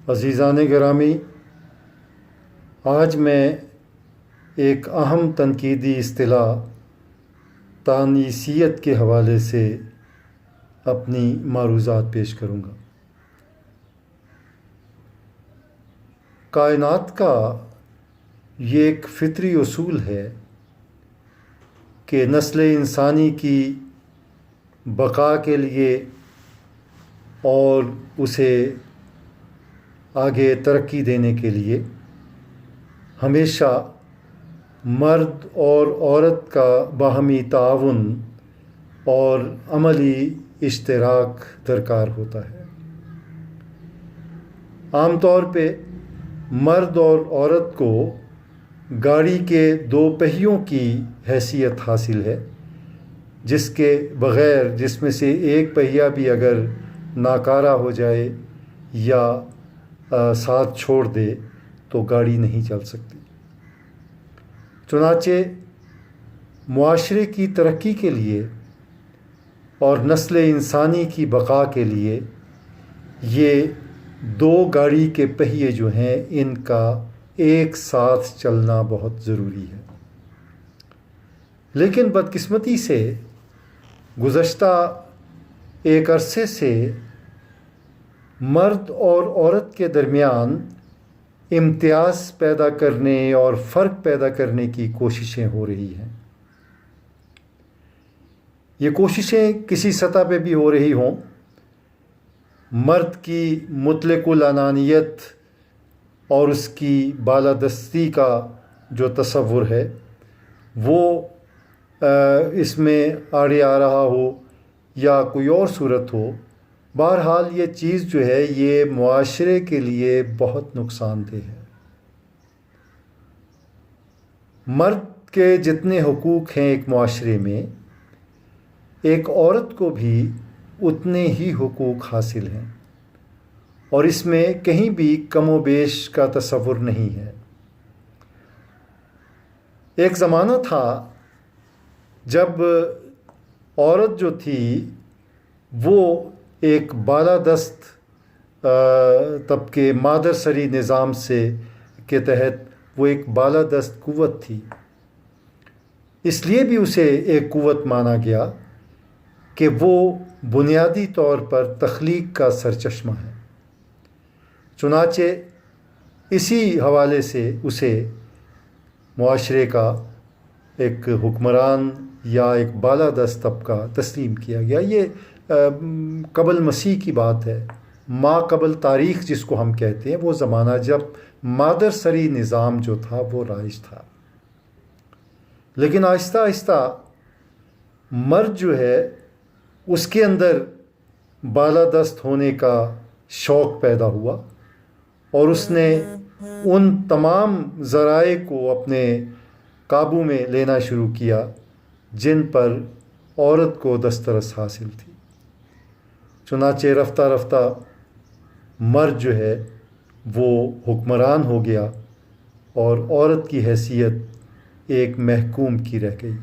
عزیزان گرامی، آج میں ایک اہم تنقیدی اصطلاح تانیثیت کے حوالے سے اپنی معروضات پیش کروں گا۔ کائنات کا یہ ایک فطری اصول ہے کہ نسل انسانی کی بقا کے لیے اور اسے آگے ترقی دینے کے لیے ہمیشہ مرد اور عورت کا باہمی تعاون اور عملی اشتراک درکار ہوتا ہے۔ عام طور پہ مرد اور عورت کو گاڑی کے دو پہیوں کی حیثیت حاصل ہے، جس کے بغیر جس میں سے ایک پہیہ بھی اگر ناکارہ ہو جائے یا ساتھ چھوڑ دے تو گاڑی نہیں چل سکتی۔ چنانچہ معاشرے کی ترقی کے لیے اور نسل انسانی کی بقا کے لیے یہ دو گاڑی کے پہیے جو ہیں ان کا ایک ساتھ چلنا بہت ضروری ہے۔ لیکن بدقسمتی سے گزشتہ ایک عرصے سے مرد اور عورت کے درمیان امتیاز پیدا کرنے اور فرق پیدا کرنے کی کوششیں ہو رہی ہیں۔ یہ کوششیں کسی سطح پہ بھی ہو رہی ہوں، مرد کی مطلق العنانیت اور اس کی بالادستی کا جو تصور ہے وہ اس میں آڑے آ رہا ہو یا کوئی اور صورت ہو، بہرحال یہ چیز جو ہے یہ معاشرے کے لیے بہت نقصان دہ ہے۔ مرد کے جتنے حقوق ہیں ایک معاشرے میں، ایک عورت کو بھی اتنے ہی حقوق حاصل ہیں، اور اس میں کہیں بھی کم و بیش کا تصور نہیں ہے۔ ایک زمانہ تھا جب عورت جو تھی وہ ایک بالادست طبقے مادر سری نظام کے تحت وہ ایک بالادست قوت تھی۔ اس لیے بھی اسے ایک قوت مانا گیا کہ وہ بنیادی طور پر تخلیق کا سرچشمہ ہے۔ چنانچہ اسی حوالے سے اسے معاشرے کا ایک حکمران یا ایک بالادست طبقہ تسلیم کیا گیا۔ یہ قبل مسیح کی بات ہے، ما قبل تاریخ جس کو ہم کہتے ہیں، وہ زمانہ جب مادر سری نظام جو تھا وہ رائج تھا۔ لیکن آہستہ آہستہ مرد جو ہے اس کے اندر بالادست ہونے کا شوق پیدا ہوا، اور اس نے ان تمام ذرائع کو اپنے قابو میں لینا شروع کیا جن پر عورت کو دسترس حاصل تھی۔ چنانچہ رفتہ رفتہ مرد جو ہے وہ حکمران ہو گیا اور عورت کی حیثیت ایک محکوم کی رہ گئی،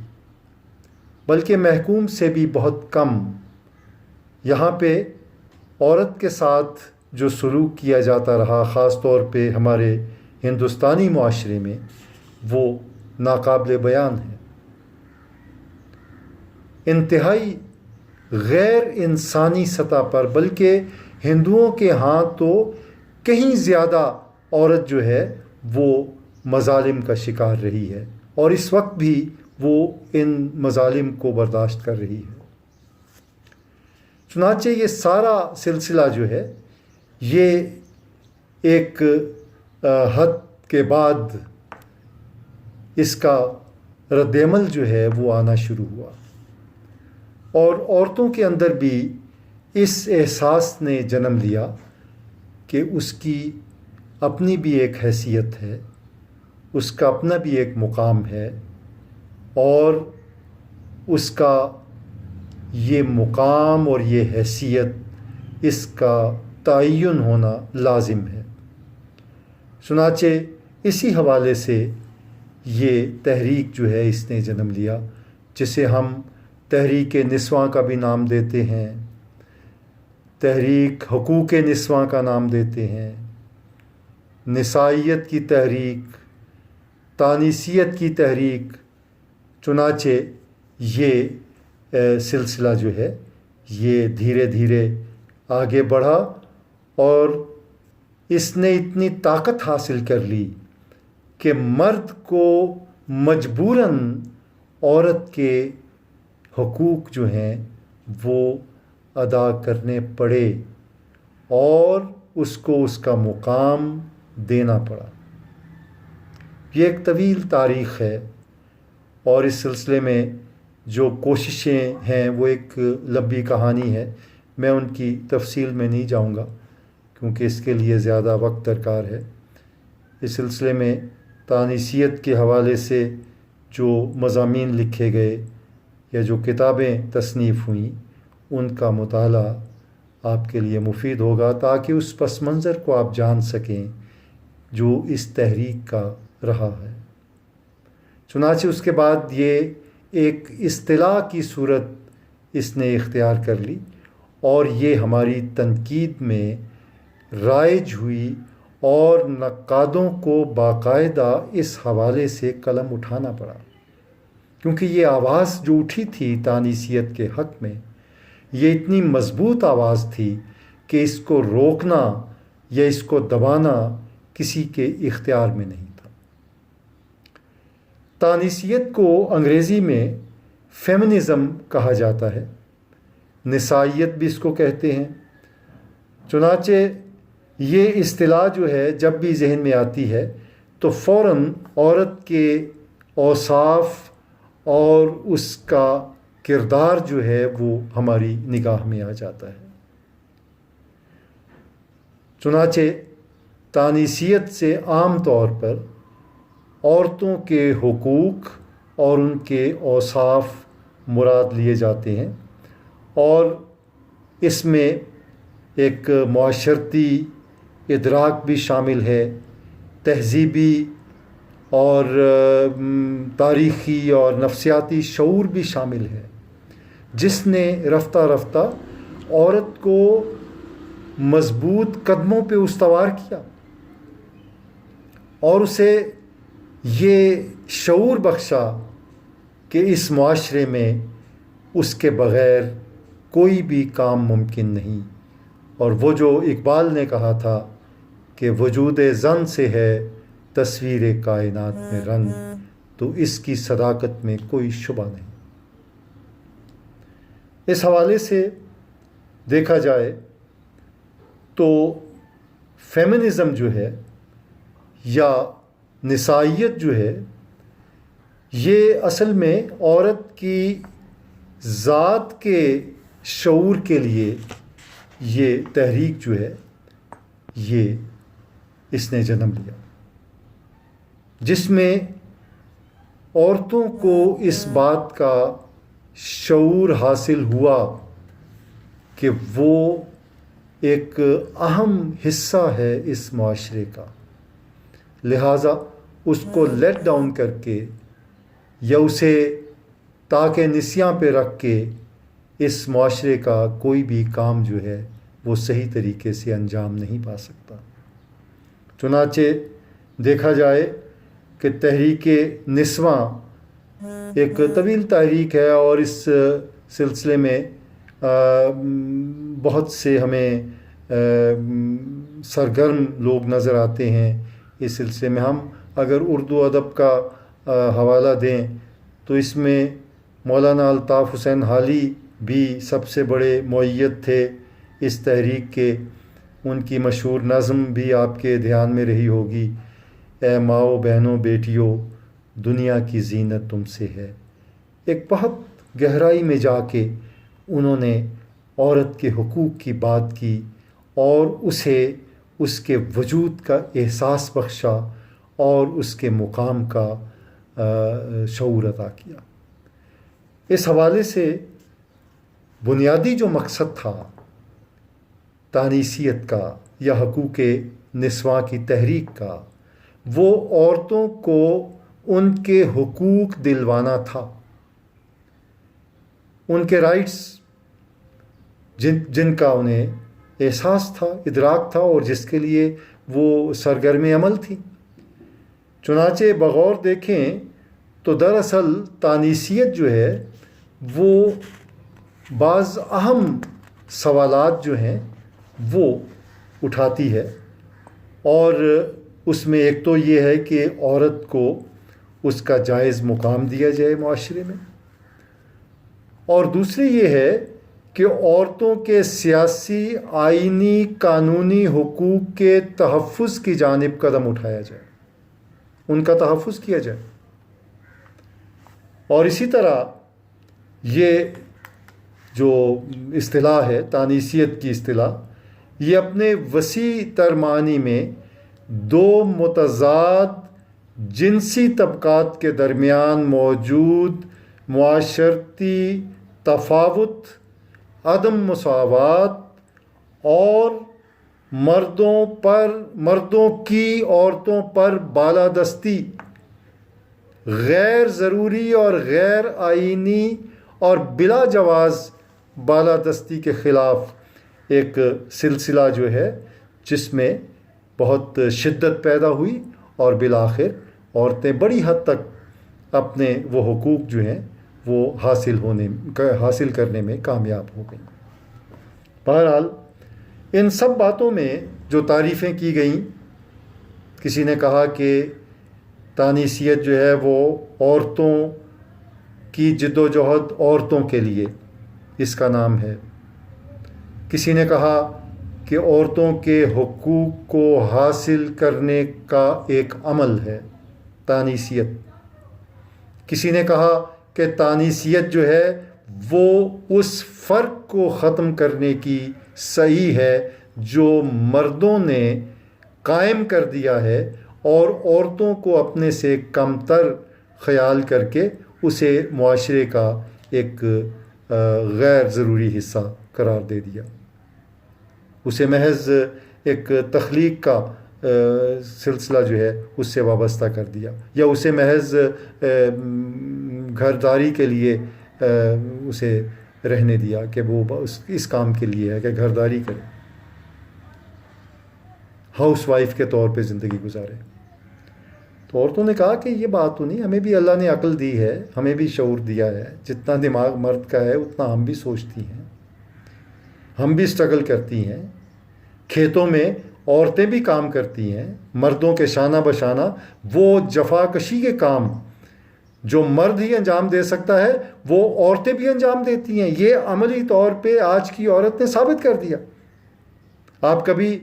بلکہ محکوم سے بھی بہت کم۔ یہاں پہ عورت کے ساتھ جو سلوک کیا جاتا رہا، خاص طور پہ ہمارے ہندوستانی معاشرے میں، وہ ناقابل بیان ہے۔ انتہائی غیر انسانی سطح پر، بلکہ ہندوؤں کے ہاں تو کہیں زیادہ عورت جو ہے وہ مظالم کا شکار رہی ہے، اور اس وقت بھی وہ ان مظالم کو برداشت کر رہی ہے۔ چنانچہ یہ سارا سلسلہ جو ہے یہ ایک حد کے بعد اس کا رد عمل جو ہے وہ آنا شروع ہوا، اور عورتوں کے اندر بھی اس احساس نے جنم لیا کہ اس کی اپنی بھی ایک حیثیت ہے، اس کا اپنا بھی ایک مقام ہے، اور اس کا یہ مقام اور یہ حیثیت اس کا تعین ہونا لازم ہے۔ چنانچہ اسی حوالے سے یہ تحریک جو ہے اس نے جنم لیا، جسے ہم تحریک نسواں کا بھی نام دیتے ہیں، تحریک حقوق نسواں کا نام دیتے ہیں، نسائیت کی تحریک، تانیثیت کی تحریک، چنانچہ یہ سلسلہ جو ہے یہ دھیرے دھیرے آگے بڑھا اور اس نے اتنی طاقت حاصل کر لی کہ مرد کو مجبوراً عورت کے حقوق جو ہیں وہ ادا کرنے پڑے اور اس کو اس کا مقام دینا پڑا۔ یہ ایک طویل تاریخ ہے اور اس سلسلے میں جو کوششیں ہیں وہ ایک لمبی کہانی ہے، میں ان کی تفصیل میں نہیں جاؤں گا کیونکہ اس کے لیے زیادہ وقت درکار ہے۔ اس سلسلے میں تانیثیت کے حوالے سے جو مضامین لکھے گئے یا جو کتابیں تصنیف ہوئیں ان کا مطالعہ آپ کے لیے مفید ہوگا تاکہ اس پس منظر کو آپ جان سکیں جو اس تحریک کا رہا ہے۔ چنانچہ اس کے بعد یہ ایک اصطلاح کی صورت اس نے اختیار کر لی اور یہ ہماری تنقید میں رائج ہوئی اور نقادوں کو باقاعدہ اس حوالے سے قلم اٹھانا پڑا، کیونکہ یہ آواز جو اٹھی تھی تانیثیت کے حق میں یہ اتنی مضبوط آواز تھی کہ اس کو روکنا یا اس کو دبانا کسی کے اختیار میں نہیں تھا۔ تانیثیت کو انگریزی میں فیمنزم کہا جاتا ہے، نسائیت بھی اس کو کہتے ہیں۔ چنانچہ یہ اصطلاح جو ہے جب بھی ذہن میں آتی ہے تو فوراً عورت کے اوصاف اور اس کا کردار جو ہے وہ ہماری نگاہ میں آ جاتا ہے۔ چنانچہ تانیثیت سے عام طور پر عورتوں کے حقوق اور ان کے اوصاف مراد لیے جاتے ہیں اور اس میں ایک معاشرتی ادراک بھی شامل ہے، تہذیبی اور تاریخی اور نفسیاتی شعور بھی شامل ہے، جس نے رفتہ رفتہ عورت کو مضبوط قدموں پہ استوار کیا اور اسے یہ شعور بخشا کہ اس معاشرے میں اس کے بغیر کوئی بھی کام ممکن نہیں، اور وہ جو اقبال نے کہا تھا کہ وجود زن سے ہے تصویر کائنات میں رنگ، تو اس کی صداقت میں کوئی شبہ نہیں۔ اس حوالے سے دیکھا جائے تو فیمنزم جو ہے یا نسائیت جو ہے یہ اصل میں عورت کی ذات کے شعور کے لیے یہ تحریک جو ہے یہ اس نے جنم لیا، جس میں عورتوں کو اس بات کا شعور حاصل ہوا کہ وہ ایک اہم حصہ ہے اس معاشرے کا، لہٰذا اس کو لیٹ ڈاؤن کر کے یا اسے تاکہ نسیاں پہ رکھ کے اس معاشرے کا کوئی بھی کام جو ہے وہ صحیح طریقے سے انجام نہیں پا سکتا۔ چنانچہ دیکھا جائے کہ تحریک نسواں ایک طویل تحریک ہے اور اس سلسلے میں بہت سے ہمیں سرگرم لوگ نظر آتے ہیں۔ اس سلسلے میں ہم اگر اردو ادب کا حوالہ دیں تو اس میں مولانا الطاف حسین حالی بھی سب سے بڑے مؤید تھے اس تحریک کے۔ ان کی مشہور نظم بھی آپ کے دھیان میں رہی ہوگی، اے ماؤ بہنوں بیٹیوں دنیا کی زینت تم سے ہے۔ ایک بہت گہرائی میں جا کے انہوں نے عورت کے حقوق کی بات کی اور اسے اس کے وجود کا احساس بخشا اور اس کے مقام کا شعور عطا کیا۔ اس حوالے سے بنیادی جو مقصد تھا تانیثیت کا یا حقوق نسواں کی تحریک کا، وہ عورتوں کو ان کے حقوق دلوانا تھا، ان کے رائٹس جن کا انہیں احساس تھا، ادراک تھا اور جس کے لیے وہ سرگرم عمل تھی۔ چنانچہ بغور دیکھیں تو دراصل تانیثیت جو ہے وہ بعض اہم سوالات جو ہیں وہ اٹھاتی ہے، اور اس میں ایک تو یہ ہے کہ عورت کو اس کا جائز مقام دیا جائے معاشرے میں، اور دوسری یہ ہے کہ عورتوں کے سیاسی، آئینی، قانونی حقوق کے تحفظ کی جانب قدم اٹھایا جائے، ان کا تحفظ کیا جائے۔ اور اسی طرح یہ جو اصطلاح ہے تانیثیت کی اصطلاح، یہ اپنے وسیع تر معنی میں دو متضاد جنسی طبقات کے درمیان موجود معاشرتی تفاوت، عدم مساوات اور مردوں کی عورتوں پر بالادستی، غیر ضروری اور غیر آئینی اور بلا جواز بالادستی کے خلاف ایک سلسلہ جو ہے جس میں بہت شدت پیدا ہوئی، اور بالآخر عورتیں بڑی حد تک اپنے وہ حقوق جو ہیں وہ حاصل کرنے میں کامیاب ہو گئیں۔ بہرحال ان سب باتوں میں جو تعریفیں کی گئیں، کسی نے کہا کہ تانیثیت جو ہے وہ عورتوں کی جد و جہد، عورتوں کے لیے اس کا نام ہے۔ کسی نے کہا کہ عورتوں کے حقوق کو حاصل کرنے کا ایک عمل ہے تانیثیت۔ کسی نے کہا کہ تانیثیت جو ہے وہ اس فرق کو ختم کرنے کی سعی ہے جو مردوں نے قائم کر دیا ہے، اور عورتوں کو اپنے سے کم تر خیال کر کے اسے معاشرے کا ایک غیر ضروری حصہ قرار دے دیا، اسے محض ایک تخلیق کا سلسلہ جو ہے اس سے وابستہ کر دیا، یا اسے محض گھرداری کے لیے اسے رہنے دیا کہ وہ اس کام کے لیے ہے کہ گھرداری کرے، ہاؤس وائف کے طور پہ زندگی گزارے۔ تو عورتوں نے کہا کہ یہ بات تو نہیں، ہمیں بھی اللہ نے عقل دی ہے، ہمیں بھی شعور دیا ہے، جتنا دماغ مرد کا ہے اتنا ہم بھی سوچتی ہیں، ہم بھی اسٹرگل کرتی ہیں، کھیتوں میں عورتیں بھی کام کرتی ہیں، مردوں کے شانہ بشانہ وہ جفاکشی کے کام جو مرد ہی انجام دے سکتا ہے وہ عورتیں بھی انجام دیتی ہیں۔ یہ عملی طور پہ آج کی عورت نے ثابت کر دیا۔ آپ کبھی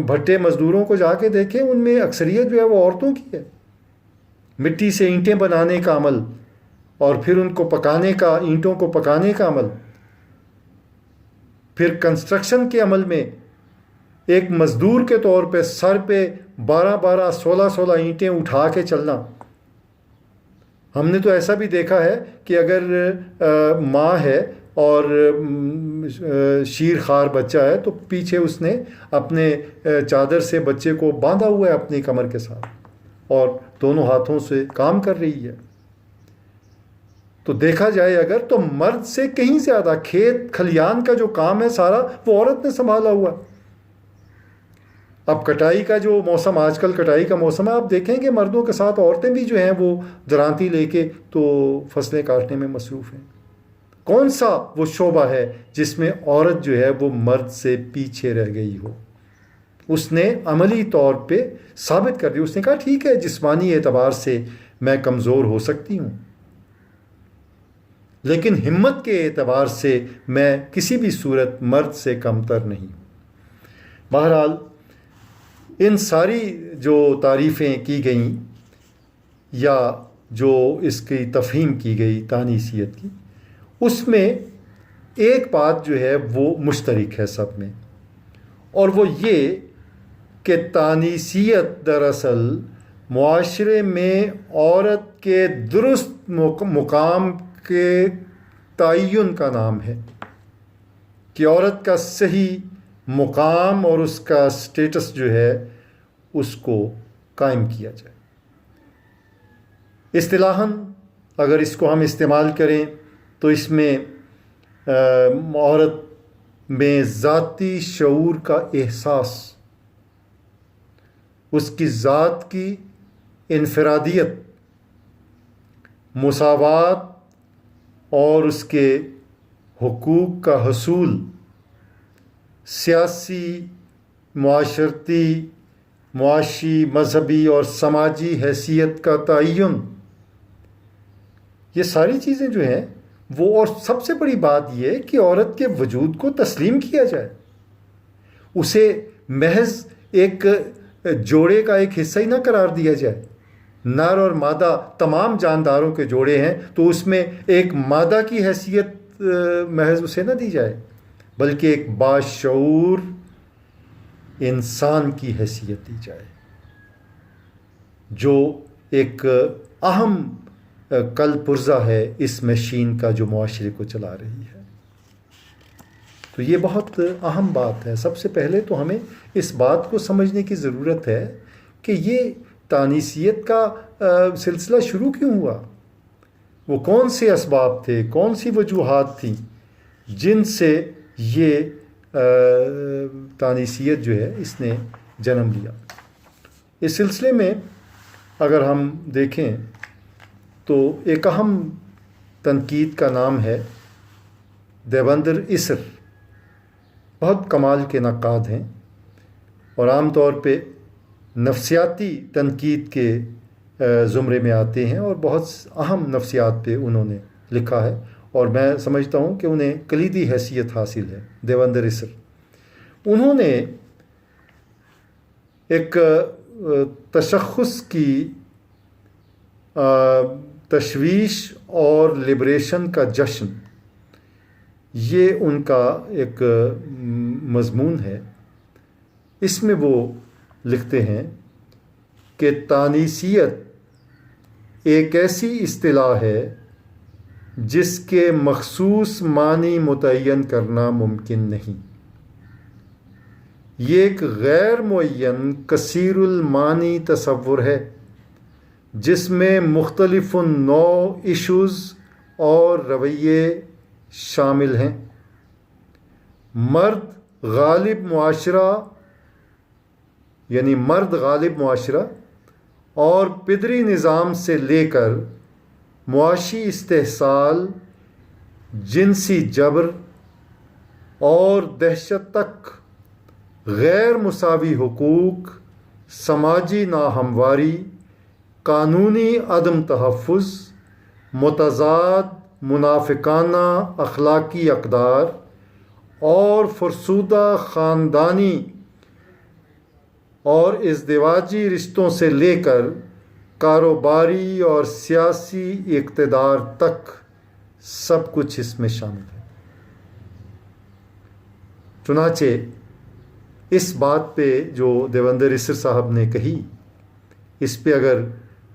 بھٹے مزدوروں کو جا کے دیکھیں، ان میں اکثریت جو ہے وہ عورتوں کی ہے۔ مٹی سے اینٹیں بنانے کا عمل، اور پھر ان کو پکانے کا، اینٹوں کو پکانے کا عمل، پھر کنسٹرکشن کے عمل میں ایک مزدور کے طور پہ سر پہ 12 16 اینٹیں اٹھا کے چلنا۔ ہم نے تو ایسا بھی دیکھا ہے کہ اگر ماں ہے اور شیر خوار بچہ ہے تو پیچھے اس نے اپنے چادر سے بچے کو باندھا ہوا ہے اپنی کمر کے ساتھ، اور دونوں ہاتھوں سے کام کر رہی ہے۔ تو دیکھا جائے اگر تو مرد سے کہیں زیادہ کھیت کھلیان کا جو کام ہے سارا وہ عورت نے سنبھالا ہوا۔ اب کٹائی کا جو موسم، آج کل کٹائی کا موسم ہے، آپ دیکھیں کہ مردوں کے ساتھ عورتیں بھی جو ہیں وہ درانتی لے کے تو فصلیں کاٹنے میں مصروف ہیں۔ کون سا وہ شعبہ ہے جس میں عورت جو ہے وہ مرد سے پیچھے رہ گئی ہو؟ اس نے عملی طور پہ ثابت کر دیا، اس نے کہا ٹھیک ہے جسمانی اعتبار سے میں کمزور ہو سکتی ہوں، لیکن ہمت کے اعتبار سے میں کسی بھی صورت مرد سے کمتر نہیں۔ بہرحال ان ساری جو تعریفیں کی گئیں یا جو اس کی تفہیم کی گئی تانیثیت کی، اس میں ایک بات جو ہے وہ مشترک ہے سب میں، اور وہ یہ کہ تانیثیت دراصل معاشرے میں عورت کے درست مقام کے تعین کا نام ہے، کہ عورت کا صحیح مقام اور اس کا سٹیٹس جو ہے اس کو قائم کیا جائے۔ اصطلاحاً اگر اس کو ہم استعمال کریں تو اس میں عورت میں ذاتی شعور کا احساس اس کی ذات کی انفرادیت، مساوات اور اس کے حقوق کا حصول، سیاسی، معاشرتی، معاشی، مذہبی اور سماجی حیثیت کا تعین، یہ ساری چیزیں جو ہیں وہ، اور سب سے بڑی بات یہ کہ عورت کے وجود کو تسلیم کیا جائے، اسے محض ایک جوڑے کا ایک حصہ ہی نہ قرار دیا جائے۔ نر اور مادہ تمام جانداروں کے جوڑے ہیں، تو اس میں ایک مادہ کی حیثیت محض اسے نہ دی جائے، بلکہ ایک باشعور انسان کی حیثیت دی جائے، جو ایک اہم کل پرزہ ہے اس مشین کا جو معاشرے کو چلا رہی ہے۔ تو یہ بہت اہم بات ہے۔ سب سے پہلے تو ہمیں اس بات کو سمجھنے کی ضرورت ہے کہ یہ تانیثیت کا سلسلہ شروع کیوں ہوا، وہ کون سے اسباب تھے، کون سی وجوہات تھیں جن سے یہ تانیثیت جو ہے اس نے جنم لیا۔ اس سلسلے میں اگر ہم دیکھیں تو ایک اہم تنقید کا نام ہے دیوندر اسر، بہت کمال کے نقاد ہیں اور عام طور پہ نفسیاتی تنقید کے زمرے میں آتے ہیں، اور بہت اہم نفسیات پہ انہوں نے لکھا ہے، اور میں سمجھتا ہوں کہ انہیں کلیدی حیثیت حاصل ہے۔ دیوندر اسر انہوں نے ایک تشخص کی تشویش اور لبریشن کا جشن، یہ ان کا ایک مضمون ہے۔ اس میں وہ لکھتے ہیں کہ تانیثیت ایک ایسی اصطلاح ہے جس کے مخصوص معنی متعین کرنا ممکن نہیں۔ یہ ایک غیر معین کثیر المعانی تصور ہے جس میں مختلف نوع ایشوز اور رویے شامل ہیں۔ مرد غالب معاشرہ یعنی مرد غالب معاشرہ اور پدری نظام سے لے کر معاشی استحصال، جنسی جبر اور دہشت تک، غیر مساوی حقوق، سماجی ناہمواری، قانونی عدم تحفظ، متضاد منافقانہ اخلاقی اقدار اور فرسودہ خاندانی اور ازدواجی رشتوں سے لے کر کاروباری اور سیاسی اقتدار تک سب کچھ اس میں شامل ہے۔ چنانچہ اس بات پہ جو دیوندر اسر صاحب نے کہی، اس پہ اگر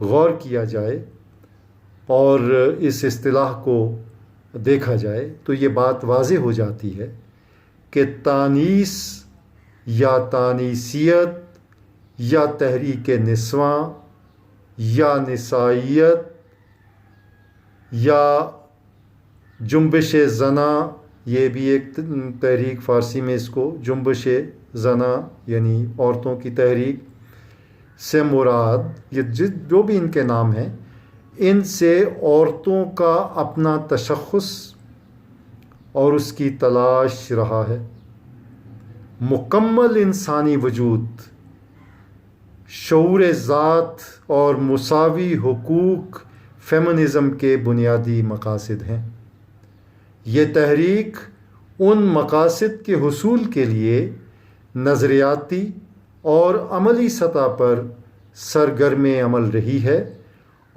غور کیا جائے اور اس اصطلاح کو دیکھا جائے تو یہ بات واضح ہو جاتی ہے کہ تانیث یا تانیثیت یا تحریک نسواں یا نسائیت یا جنبش زنا، یہ بھی ایک تحریک، فارسی میں اس کو جنبش زنا یعنی عورتوں کی تحریک سے مراد، یہ جو بھی ان کے نام ہیں، ان سے عورتوں کا اپنا تشخص اور اس کی تلاش رہا ہے۔ مکمل انسانی وجود، شعور ذات اور مساوی حقوق فیمنزم کے بنیادی مقاصد ہیں۔ یہ تحریک ان مقاصد کے حصول کے لیے نظریاتی اور عملی سطح پر سرگرم عمل رہی ہے،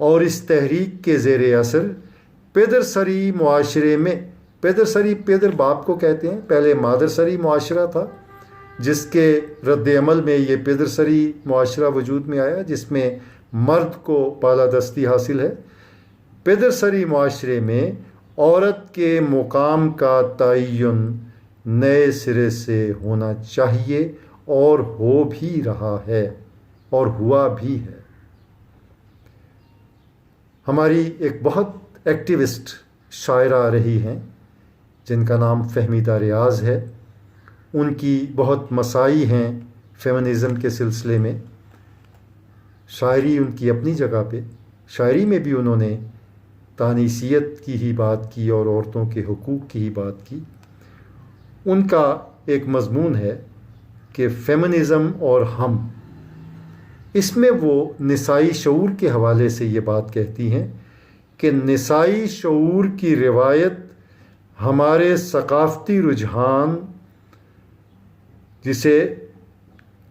اور اس تحریک کے زیر اثر پیدرسری معاشرے میں، پیدرسری پیدر باپ کو کہتے ہیں، پہلے مادرسری معاشرہ تھا جس کے رد عمل میں یہ پیدرسری معاشرہ وجود میں آیا، جس میں مرد کو بالادستی حاصل ہے۔ پیدرسری معاشرے میں عورت کے مقام کا تعین نئے سرے سے ہونا چاہیے، اور ہو بھی رہا ہے اور ہوا بھی ہے۔ ہماری ایک بہت ایکٹیوسٹ شاعرہ رہی ہیں جن کا نام فہمیدہ ریاض ہے، ان کی بہت مساعی ہیں فیمنزم کے سلسلے میں، شاعری ان کی اپنی جگہ پہ، شاعری میں بھی انہوں نے تانیثیت کی ہی بات کی اور عورتوں کے حقوق کی ہی بات کی۔ ان کا ایک مضمون ہے کہ فیمنزم اور ہم، اس میں وہ نسائی شعور کے حوالے سے یہ بات کہتی ہیں کہ نسائی شعور کی روایت ہمارے ثقافتی رجحان، جسے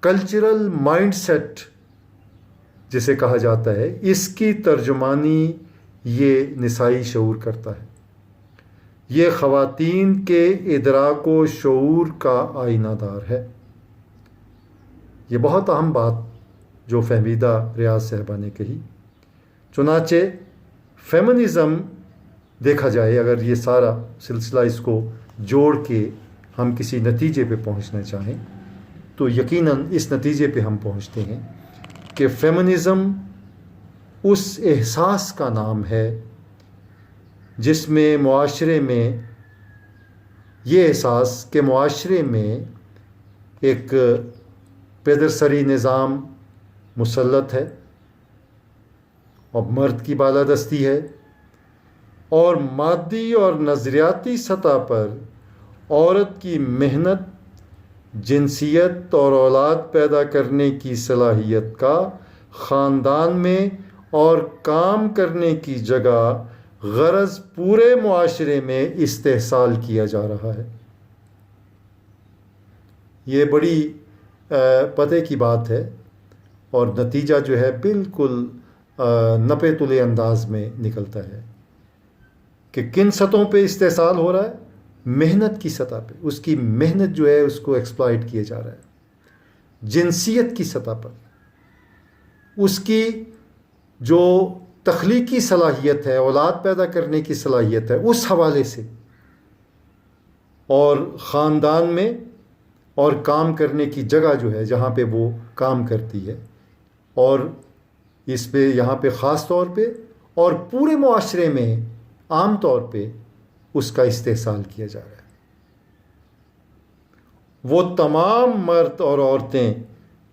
کلچرل مائنڈ سیٹ جسے کہا جاتا ہے، اس کی ترجمانی یہ نسائی شعور کرتا ہے۔ یہ خواتین کے ادراک و شعور کا آئینہ دار ہے۔ یہ بہت اہم بات جو فہمیدہ ریاض صاحبہ نے کہی۔ چنانچہ فیمنزم دیکھا جائے، اگر یہ سارا سلسلہ اس کو جوڑ کے ہم کسی نتیجے پہ پہنچنا چاہیں تو یقیناً اس نتیجے پہ ہم پہنچتے ہیں کہ فیمنزم اس احساس کا نام ہے جس میں معاشرے میں یہ احساس کہ معاشرے میں ایک پیدرسری نظام مسلط ہے اور مرد کی بالادستی ہے، اور مادی اور نظریاتی سطح پر عورت کی محنت، جنسیت اور اولاد پیدا کرنے کی صلاحیت کا خاندان میں اور کام کرنے کی جگہ غرض پورے معاشرے میں استحصال کیا جا رہا ہے۔ یہ بڑی پتے کی بات ہے اور نتیجہ جو ہے بالکل نپے تلے انداز میں نکلتا ہے کہ کن سطحوں پہ استحصال ہو رہا ہے۔ محنت کی سطح پہ اس کی محنت جو ہے اس کو ایکسپلائٹ کیا جا رہا ہے۔ جنسیت کی سطح پر اس کی جو تخلیقی صلاحیت ہے، اولاد پیدا کرنے کی صلاحیت ہے، اس حوالے سے، اور خاندان میں اور کام کرنے کی جگہ جو ہے جہاں پہ وہ کام کرتی ہے، اور اس پہ یہاں پہ خاص طور پہ اور پورے معاشرے میں عام طور پہ اس کا استحصال کیا جا رہا ہے۔ وہ تمام مرد اور عورتیں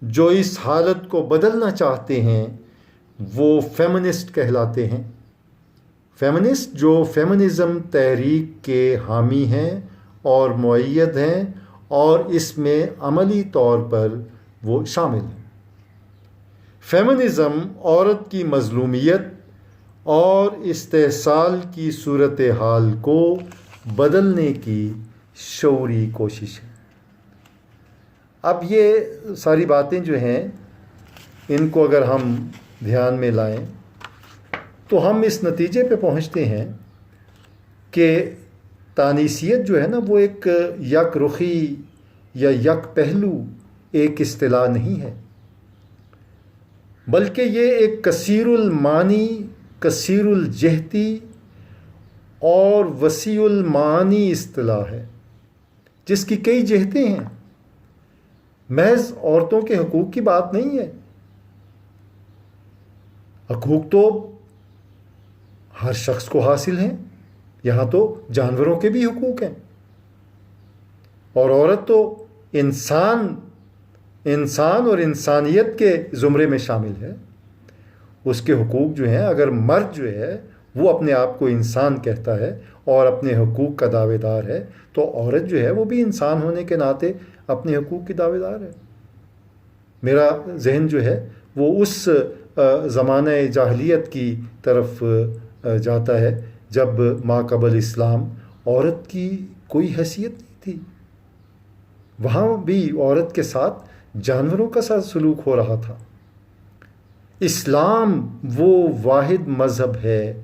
جو اس حالت کو بدلنا چاہتے ہیں وہ فیمنسٹ کہلاتے ہیں۔ فیمنسٹ جو فیمنزم تحریک کے حامی ہیں اور مؤید ہیں اور اس میں عملی طور پر وہ شامل ہیں۔ فیمنزم عورت کی مظلومیت اور استحصال کی صورتحال کو بدلنے کی شعوری کوشش ہے۔ اب یہ ساری باتیں جو ہیں ان کو اگر ہم دھیان میں لائیں تو ہم اس نتیجے پہ پہنچتے ہیں کہ تانیثیت جو ہے نا وہ ایک یک رخی یا یک پہلو ایک اصطلاح نہیں ہے، بلکہ یہ ایک کثیر المعانی، کثیر الجہتی اور وسیع المعانی اصطلاح ہے جس کی کئی جہتیں ہیں۔ محض عورتوں کے حقوق کی بات نہیں ہے۔ حقوق تو ہر شخص کو حاصل ہیں، یہاں تو جانوروں کے بھی حقوق ہیں، اور عورت تو انسان اور انسانیت کے زمرے میں شامل ہے۔ اس کے حقوق جو ہیں، اگر مرد جو ہے وہ اپنے آپ کو انسان کہتا ہے اور اپنے حقوق کا دعوے دار ہے، تو عورت جو ہے وہ بھی انسان ہونے کے ناطے اپنے حقوق کی دعوے دار ہے۔ میرا ذہن جو ہے وہ اس زمانہ جاہلیت کی طرف جاتا ہے جب ما قبل اسلام عورت کی کوئی حیثیت نہیں تھی۔ وہاں بھی عورت کے ساتھ جانوروں کا ساتھ سلوک ہو رہا تھا۔ اسلام وہ واحد مذہب ہے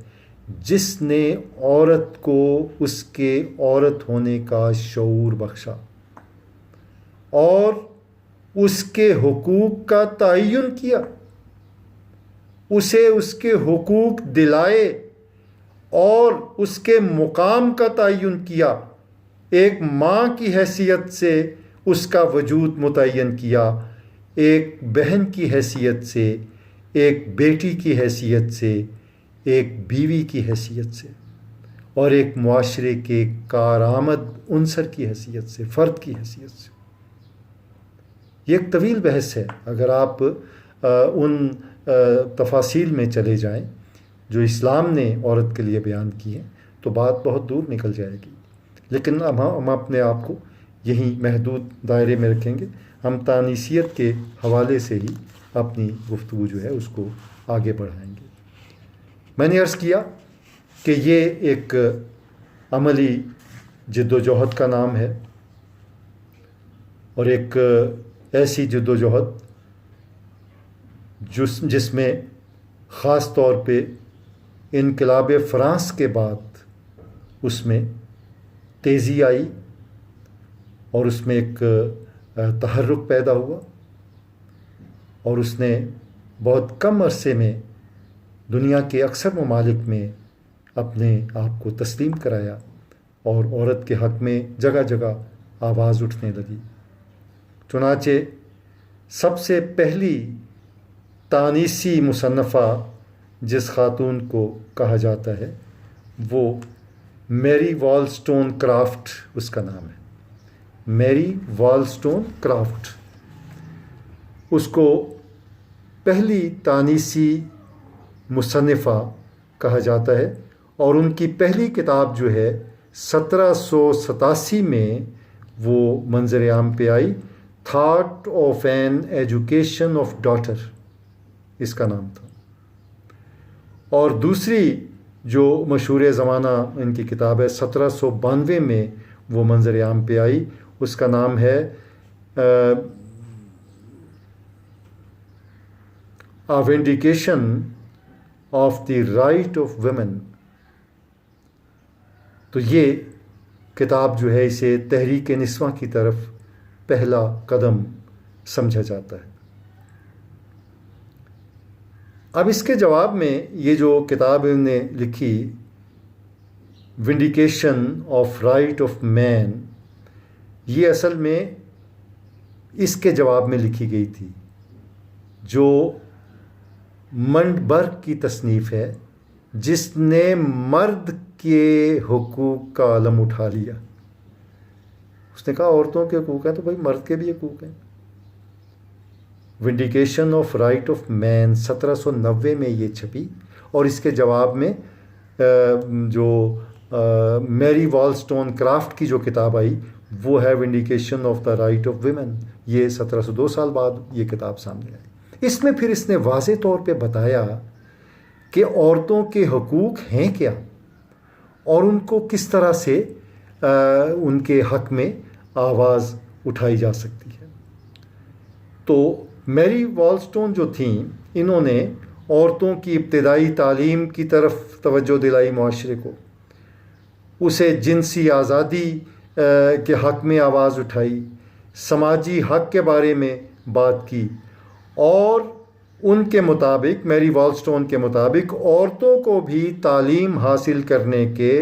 جس نے عورت کو اس کے عورت ہونے کا شعور بخشا اور اس کے حقوق کا تعین کیا، اسے اس کے حقوق دلائے اور اس کے مقام کا تعین کیا، ایک ماں کی حیثیت سے اس کا وجود متعین کیا، ایک بہن کی حیثیت سے، ایک بیٹی کی حیثیت سے، ایک بیوی کی حیثیت سے، اور ایک معاشرے کے کارآمد عنصر کی حیثیت سے، فرد کی حیثیت سے۔ یہ ایک طویل بحث ہے۔ اگر آپ ان تفاصیل میں چلے جائیں جو اسلام نے عورت کے لیے بیان کی ہیں تو بات بہت دور نکل جائے گی، لیکن ہم اپنے آپ کو یہیں محدود دائرے میں رکھیں گے. ہم تانیثیت کے حوالے سے ہی اپنی گفتگو جو ہے اس کو آگے بڑھائیں گے. میں نے عرض کیا کہ یہ ایک عملی جد و جہد کا نام ہے، اور ایک ایسی جد و جہد جس میں خاص طور پہ انقلاب فرانس کے بعد اس میں تیزی آئی اور اس میں ایک تحرک پیدا ہوا، اور اس نے بہت کم عرصے میں دنیا کے اکثر ممالک میں اپنے آپ کو تسلیم کرایا، اور عورت کے حق میں جگہ جگہ آواز اٹھنے لگی. چنانچہ سب سے پہلی تانیثی مصنفہ جس خاتون کو کہا جاتا ہے وہ میری والسٹون کرافٹ اس کا نام ہے. میری والسٹون کرافٹ اس کو پہلی تانیثی مصنفہ کہا جاتا ہے، اور ان کی پہلی کتاب جو ہے 1787 میں وہ منظر عام پہ آئی. Thought of an education of daughter اس کا نام تھا. اور دوسری جو مشہور زمانہ ان کی کتاب ہے 1792 میں وہ منظر عام پہ آئی، اس کا نام ہے A Vindication of the Right of Women. تو یہ کتاب جو ہے اسے تحریک نسواں کی طرف پہلا قدم سمجھا جاتا ہے. اب اس کے جواب میں یہ جو کتاب انہوں نے لکھی ونڈیکیشن آف رائٹ آف مین، یہ اصل میں اس کے جواب میں لکھی گئی تھی جو منڈبرگ کی تصنیف ہے، جس نے مرد کے حقوق کا علم اٹھا لیا. اس نے کہا عورتوں کے حقوق ہیں تو بھائی مرد کے بھی حقوق ہیں. ونڈیکیشن آف رائٹ آف مین 1790 میں یہ چھپی، اور اس کے جواب میں جو میری والسٹون کرافٹ کی جو کتاب آئی وہ ہے vindication of the right of women. یہ 1702 سال بعد یہ کتاب سامنے آئی. اس میں پھر اس نے واضح طور پہ بتایا کہ عورتوں کے حقوق ہیں کیا، اور ان کو کس طرح سے ان کے حق میں آواز اٹھائی جا سکتی ہے. تو میری والسٹون جو تھیں انہوں نے عورتوں کی ابتدائی تعلیم کی طرف توجہ دلائی معاشرے کو، اسے جنسی آزادی کے حق میں آواز اٹھائی، سماجی حق کے بارے میں بات کی، اور ان کے مطابق میری والسٹون کے مطابق عورتوں کو بھی تعلیم حاصل کرنے کے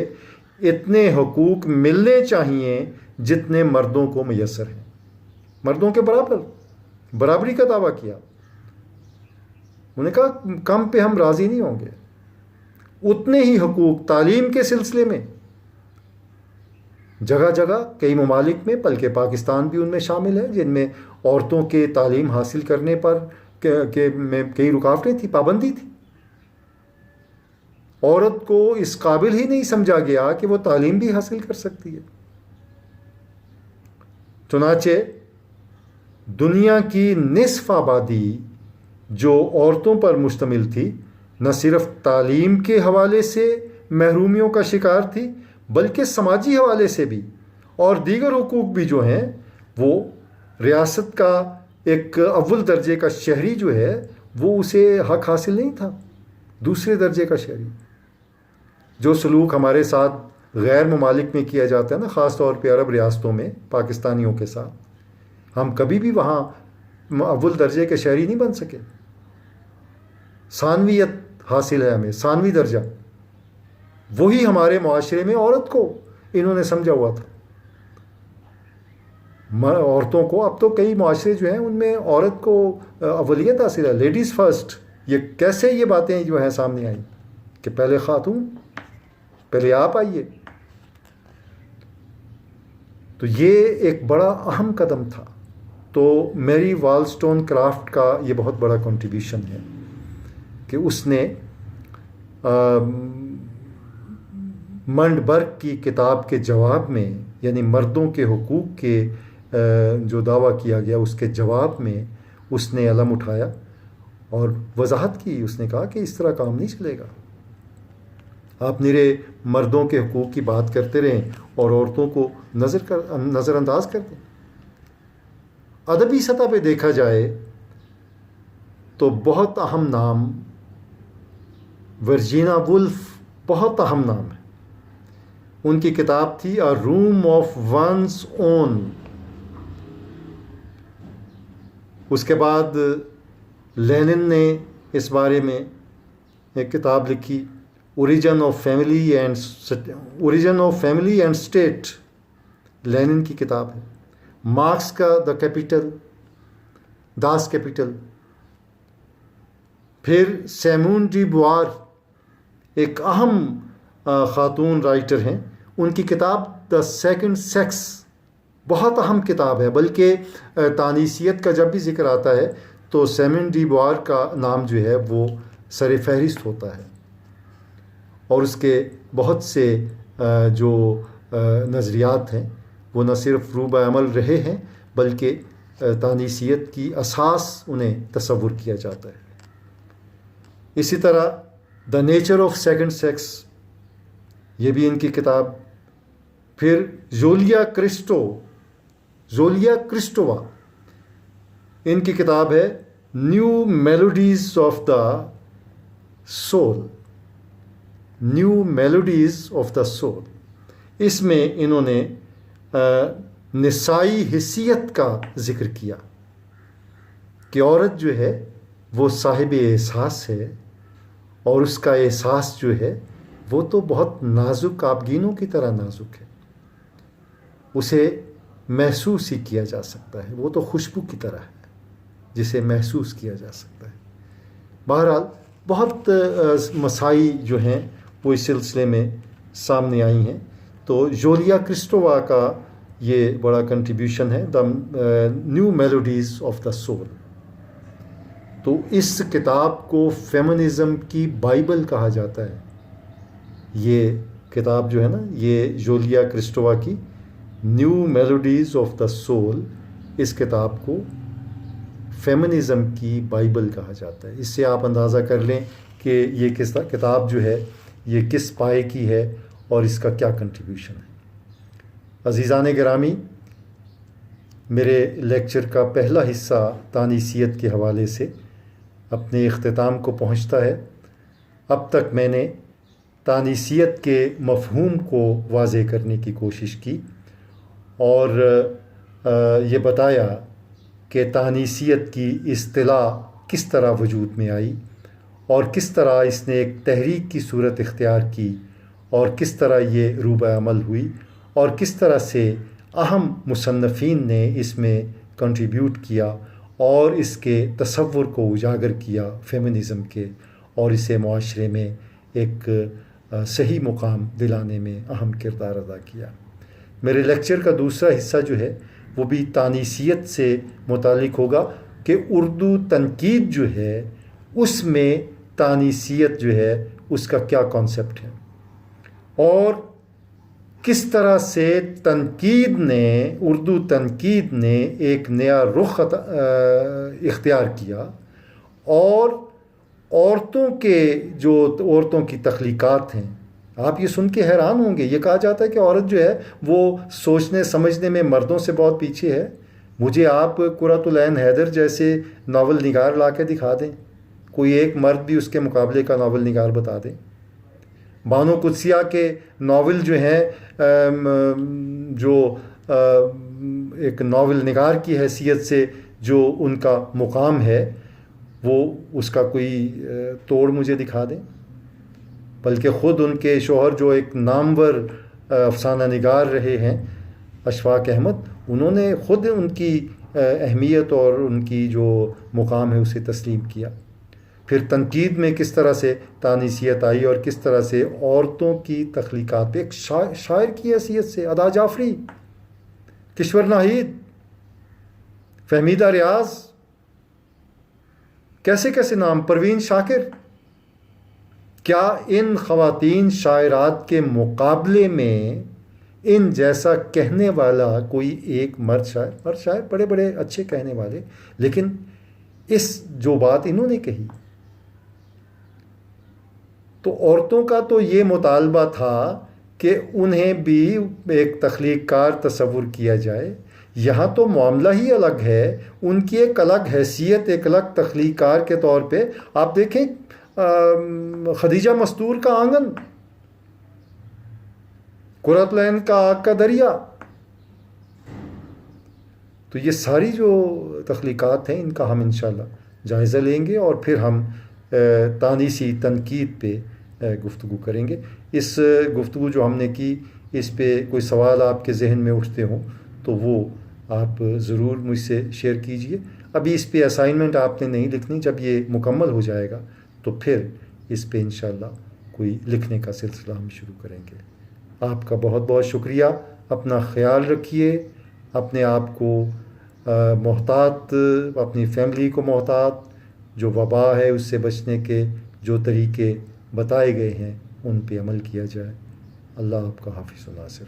اتنے حقوق ملنے چاہیے جتنے مردوں کو میسر ہیں. مردوں کے برابری کا دعویٰ کیا. انہوں نے کہا کم پہ ہم راضی نہیں ہوں گے. اتنے ہی حقوق تعلیم کے سلسلے میں جگہ جگہ کئی ممالک میں، بلکہ پاکستان بھی ان میں شامل ہے، جن میں عورتوں کے تعلیم حاصل کرنے پر میں کئی رکاوٹیں تھیں، پابندی تھی. عورت کو اس قابل ہی نہیں سمجھا گیا کہ وہ تعلیم بھی حاصل کر سکتی ہے. چنانچہ دنیا کی نصف آبادی جو عورتوں پر مشتمل تھی نہ صرف تعلیم کے حوالے سے محرومیوں کا شکار تھی بلکہ سماجی حوالے سے بھی، اور دیگر حقوق بھی جو ہیں وہ ریاست کا ایک اول درجے کا شہری جو ہے وہ اسے حق حاصل نہیں تھا. دوسرے درجے کا شہری جو سلوک ہمارے ساتھ غیر ممالک میں کیا جاتا ہے نا، خاص طور پہ عرب ریاستوں میں پاکستانیوں کے ساتھ، ہم کبھی بھی وہاں اول درجے کے شہری نہیں بن سکے. ثانویت حاصل ہے ہمیں، ثانوی درجہ. وہی ہمارے معاشرے میں عورت کو انہوں نے سمجھا ہوا تھا. عورتوں کو اب تو کئی معاشرے جو ہیں ان میں عورت کو اولیت حاصل ہے، لیڈیز فرسٹ. یہ کیسے یہ باتیں جو ہیں سامنے آئیں کہ پہلے خاتون، پہلے آپ آئیے. تو یہ ایک بڑا اہم قدم تھا. تو میری والسٹون کرافٹ کا یہ بہت بڑا کنٹریبیوشن ہے کہ اس نے منڈبرگ کی کتاب کے جواب میں، یعنی مردوں کے حقوق کے جو دعویٰ کیا گیا اس کے جواب میں اس نے علم اٹھایا اور وضاحت کی. اس نے کہا کہ اس طرح کام نہیں چلے گا. آپ نرے مردوں کے حقوق کی بات کرتے رہیں اور عورتوں کو نظر انداز کر دیں. ادبی سطح پہ دیکھا جائے تو بہت اہم نام ورجینا وولف، بہت اہم نام ہے. ان کی کتاب تھی A Room of One's Own. اس کے بعد لینن نے اس بارے میں ایک کتاب لکھی origin of family and state. Lenin کی کتاب ہے. مارکس کا داس کیپیٹل. پھر سیمون ڈی بوار ایک اہم خاتون رائٹر ہیں. ان کی کتاب دا سیکنڈ سیکس بہت اہم کتاب ہے، بلکہ تانیثیت کا جب بھی ذکر آتا ہے تو سیمون ڈی بوار کا نام جو ہے وہ سر فہرست ہوتا ہے. اور اس کے بہت سے جو نظریات ہیں وہ نہ صرف روبہ عمل رہے ہیں بلکہ تانیثیت کی اساس انہیں تصور کیا جاتا ہے. اسی طرح the nature of second sex, یہ بھی ان کی کتاب. پھر جولیا کرسٹووا، ان کی کتاب ہے new melodies of the soul. New melodies of the soul. اس میں انہوں نے نسائی حیثیت کا ذکر کیا کہ عورت جو ہے وہ صاحب احساس ہے، اور اس کا احساس جو ہے وہ تو بہت نازک آبگینوں کی طرح نازک ہے. اسے محسوس ہی کیا جا سکتا ہے. وہ تو خوشبو کی طرح ہے جسے محسوس کیا جا سکتا ہے. بہرحال بہت مسائل جو ہیں وہ اس سلسلے میں سامنے آئی ہیں. تو جولیا کرسٹووا کا یہ بڑا کنٹریبیوشن ہے the new melodies of the soul. تو اس کتاب کو فیمنزم کی بائبل کہا جاتا ہے. یہ کتاب جو ہے نا، یہ جولیا کرسٹووا کی new melodies of the soul, اس کتاب کو فیمنزم کی بائبل کہا جاتا ہے. اس سے آپ اندازہ کر لیں کہ یہ کتاب جو ہے یہ کس پائے کی ہے اور اس کا کیا کنٹریبیوشن ہے. عزیزان گرامی، میرے لیکچر کا پہلا حصہ تانیثیت کے حوالے سے اپنے اختتام کو پہنچتا ہے. اب تک میں نے تانیثیت کے مفہوم کو واضح کرنے کی کوشش کی اور یہ بتایا کہ تانیثیت کی اصطلاح کس طرح وجود میں آئی اور کس طرح اس نے ایک تحریک کی صورت اختیار کی اور کس طرح یہ روبہ عمل ہوئی اور کس طرح سے اہم مصنفین نے اس میں کنٹریبیوٹ کیا اور اس کے تصور کو اجاگر کیا فیمنزم کے، اور اسے معاشرے میں ایک صحیح مقام دلانے میں اہم کردار ادا کیا. میرے لیکچر کا دوسرا حصہ جو ہے وہ بھی تانیثیت سے متعلق ہوگا کہ اردو تنقید جو ہے اس میں تانیثیت جو ہے اس کا کیا کانسیپٹ ہے اور کس طرح سے اردو تنقید نے ایک نیا رخ اختیار کیا اور عورتوں کی تخلیقات ہیں. آپ یہ سن کے حیران ہوں گے. یہ کہا جاتا ہے کہ عورت جو ہے وہ سوچنے سمجھنے میں مردوں سے بہت پیچھے ہے. مجھے آپ قرۃ العین حیدر جیسے ناول نگار لا کے دکھا دیں، کوئی ایک مرد بھی اس کے مقابلے کا ناول نگار بتا دیں. بانو قدسیہ کے ناول جو ہیں جو ایک ناول نگار کی حیثیت سے جو ان کا مقام ہے وہ اس کا کوئی توڑ مجھے دکھا دیں. بلکہ خود ان کے شوہر جو ایک نامور افسانہ نگار رہے ہیں اشفاق احمد، انہوں نے خود ان کی اہمیت اور ان کی جو مقام ہے اسے تسلیم کیا. پھر تنقید میں کس طرح سے تانیثیت آئی اور کس طرح سے عورتوں کی تخلیقات، ایک شاعر کی حیثیت سے ادا جعفری، کشور ناہید، فہمیدہ ریاض، کیسے کیسے نام، پروین شاکر. کیا ان خواتین شاعرات کے مقابلے میں ان جیسا کہنے والا کوئی ایک مرد شاعر بڑے بڑے اچھے کہنے والے، لیکن اس جو بات انہوں نے کہی. تو عورتوں کا تو یہ مطالبہ تھا کہ انہیں بھی ایک تخلیق کار تصور کیا جائے. یہاں تو معاملہ ہی الگ ہے، ان کی ایک الگ حیثیت، ایک الگ تخلیق کار کے طور پہ. آپ دیکھیں خدیجہ مستور کا آنگن، قرۃ العین کا آگ کا دریا. تو یہ ساری جو تخلیقات ہیں ان کا ہم انشاءاللہ جائزہ لیں گے، اور پھر ہم تانیسی تنقید پہ گفتگو کریں گے. اس گفتگو جو ہم نے کی، اس پہ کوئی سوال آپ کے ذہن میں اٹھتے ہوں تو وہ آپ ضرور مجھ سے شیئر کیجئے. ابھی اس پہ اسائنمنٹ آپ نے نہیں لکھنی، جب یہ مکمل ہو جائے گا تو پھر اس پہ انشاءاللہ کوئی لکھنے کا سلسلہ ہم شروع کریں گے. آپ کا بہت بہت شکریہ. اپنا خیال رکھیے، اپنے آپ کو محتاط، اپنی فیملی کو محتاط. جو وبا ہے اس سے بچنے کے جو طریقے بتائے گئے ہیں ان پہ عمل کیا جائے. اللہ آپ کا حافظ و ناصر.